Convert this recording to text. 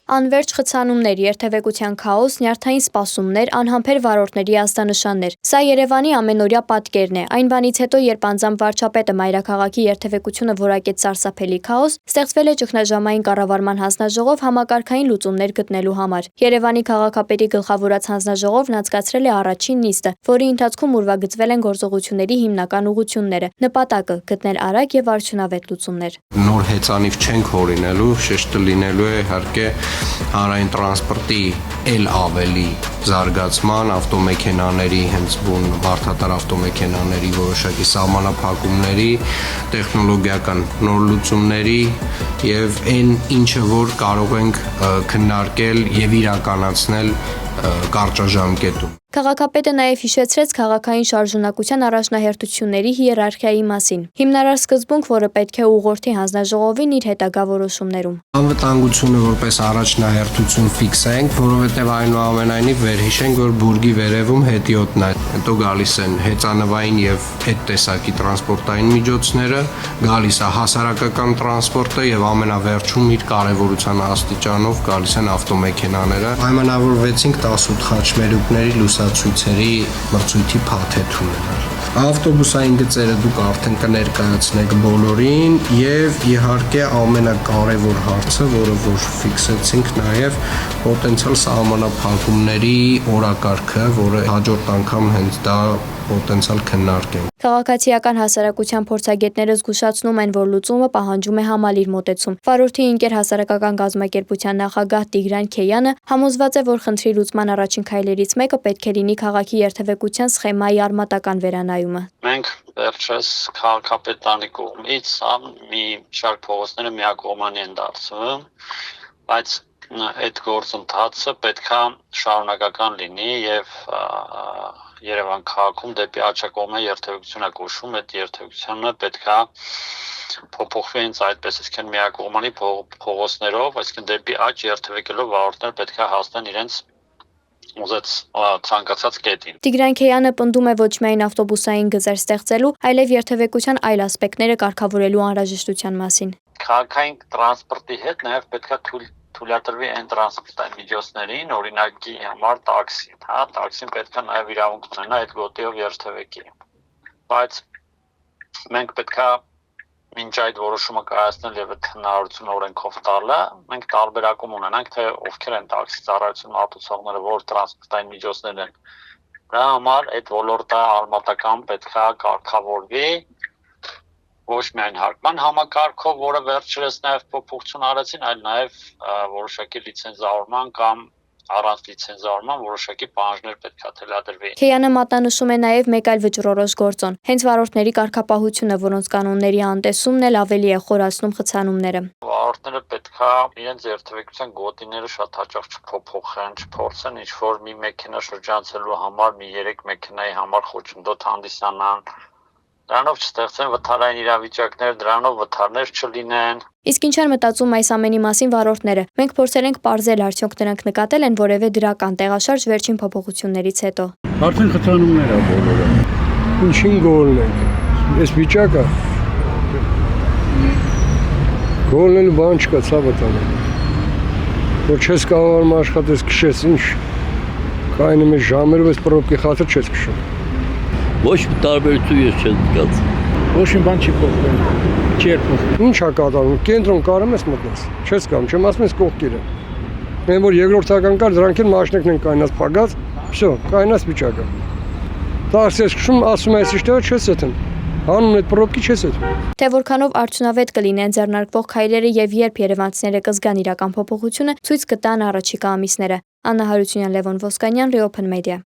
Անվերջ խցանումներ, երթևեկության քաոս, նյարդային սպասումներ, անհամբեր վարորդների ազդանշաններ։ Սա Երևանի ամենօրյա պատկերն է։ Այն բանից հետո, երբ անձամբ վարչապետը մայրաքաղաքի երթևեկությունը որակեց սարսափելի քաոս, ստեղծվել է ճգնաժամային կառավարման հանձնաժողով համակարգային լուծումներ գտնելու համար։ Երևանի քաղաքապետի գլխավորած հանձնաժողովն անցկացրել է առաջին նիստը, որի ընթացքում ուրվագծվել են գործողությունների հիմնական ուղղությունները։ Նպատակը՝ գտնել արագ եւ արդյունավետ լուծումներ։ Նոր հեծանիվ չենք հորինելու, շեշտը լինելու է իհարկե հանրային տրանսպորտի ավելի զարգացման, ավտոմեքենաների հենց բուն մարդատար ավտոմեքենաների որոշակի սահմանափակումների, տեխնոլոգիական նոր լուծումների եւ այն ինչը որ կարող ենք քննարկել եւ իրականացնել կարճաժամկետում։ Քաղաքապետը նաև հիշեցրեց քաղաքային շարժունակության առաջնահերթությունների հիերարխիայի մասին։ Հիմնարար սկզբունք, որը պետք է ուղղորդի հանձնաժողովին իր հետագա որոշումներում։ Անվտանգությունը որպես առաջնահերթություն ֆիքսենք, որովհետև այնուամենայնիվ վերհիշենք, որ բուրգի վերևում հետիոտն է, հետո գալիս են հեծանվային եւ այդ տեսակի տրանսպորտային միջոցները, գալիս է հասարակական տրանսպորտը եւ ամենավերջում իր կարեւորության աստիճանով գալիս են ավտոմեքենաները։ Պայմանավորվեցինք 18 խաչմերուկների լուսացույցերի մրցույթի փաթեթում։ Ավտոբուսային գծերը դուք արդեն կներկայացնեք բոլորին եւ իհարկե ամենակարևոր հարցը, որը որ ֆիքսեցինք նաեւ պոտենցիալ սահմանափակումների օրակարգը, որը հաջորդ անգամ հենց դա պոտենցիալ քննարկենք։ Քաղաքացիական հասարակության փորձագետները զգուշացնում են, որ լուծումը պահանջում է համալիր մոտեցում։ Վարորդի ինկեր հասարակական կազմակերպության նախագահ Տիգրան Քեյանը համոզված է, որ խնդրի լուծման առաջին քայլերից մեկը պետք է լինի քաղաքի երթևեկության սխեմայի արմատական վերանայումը։ Մենք վերջերս քաղաքապետարանի կողմից մի շարք փողոցները միակողմանի են դարձվում, բայց այդ գործընթացը պետքա շարունակական լինի եւ Երևան քաղաքում դեպի աչակողմե երթևեկություն է կոչվում, այդ երթևեկությունը պետքա փոփոխվի հենց այդպես, այսինքն միակողմանի փողոցներով, այսինքն դեպի աջ երթևեկելով վարորդները պետքա հասնեն իրենց ուզած ցանկացած կետին։ Տիգրան Քեյանը պնդում է ոչ միայն ավտոբուսային գծեր ստեղծելու, այլև երթևեկության այլ ասպեկտները կարգավորելու անհրաժեշտության մասին։ Քաղաքային տրանսպորտի հետ նաև պետքա թույլատրվի այն տրանսպորտային միջոցներին, օրինակի համար տաքսին, տաքսին պետքա նաև իրավունք ունենա այդ գոտիով երթևեկի։ Բայց մենք պետքա մինչ այդ որոշումը կայացնել եւ այդ հնարավորությունը օրենքով տալը, մենք տարբերակում ունենանք, թե ովքեր են տաքսի ծառայություն մատուցողները, որ տրանսպորտային միջոցներ են։ Դրա համար այդ ոլորտը արմատական պետքա կարգավորվի ոչ միայն հարկման համակարգով, որը վերջերս նաև փոփոխություն արեցին, այլ նաև որոշակի լիցենզավորման կամ առանց լիցենզավորման որոշակի պահանջներ պետք է թելադրվի։ Քեյանը մատնանշում է նաև մեկ այլ վճռորոշ գործոն։ Հենց վարորդների կարգապահությունը, որոնց կանոնների անտեսումն էլ ավելի է խորացնում խցանումները։ Վարորդները պետք է իրենց երթևեկության գոտիները շատ հաճախ չփոփոխեն, չփորձեն ինչ-որ մի մեքենա շրջանցելու համար մի 3 մեքենայի համար խոչընդոտ հանդիսանան։ Դրանով չստեղծեն վթարային իրավիճակներ, դրանով վթարներ չլինեն։ Իսկ ինչ են մտածում այս ամենի մասին վարորդները։ Մենք փորձել ենք պարզել, արդյոք նրանք նկատել են որևէ դրական տեղաշարժ վերջին փոփոխություններից հետո։ Արդեն խցանումներ է բոլորը։ Ինչին գոլնենք։ Այս վիճակը գոլնելու բան չկա, ցավը տանը։ Որ չես կարողանում աշխատես քշես, ինչ կայնում է ժամերով այս պրոբկի խաթր չես քշում։ Ոչ մի տարբերություն ես չեմ զգացել։ Ոչ մի բան չի փոխվել։ Չէր փոխվել։ Ինչ է կատարվում։ Կենտրոն կարում ես մտնես։ Չես կամ, չեմ ասում ես կողքերը։ Մենք որ երկրորդական կար, դրանք էլ մաշնիկն են կայնած փագած, всё, կայնած վիճակը։ Տաքսի ես քշում, ասում ես իշխտեղը չես եթեն։ Հանուն այդ պրոբկի չես եթ։ Թե որքանով արդյունավետ կլինեն ձեռնարկվող քայլերը եւ երբ երևանցիները կզգան իրական փոփոխությունը, ցույց կտան առաջիկա ամիսները։ Աննա Հարությունյան, Լևոն Ոսկանյան, Reopen Media։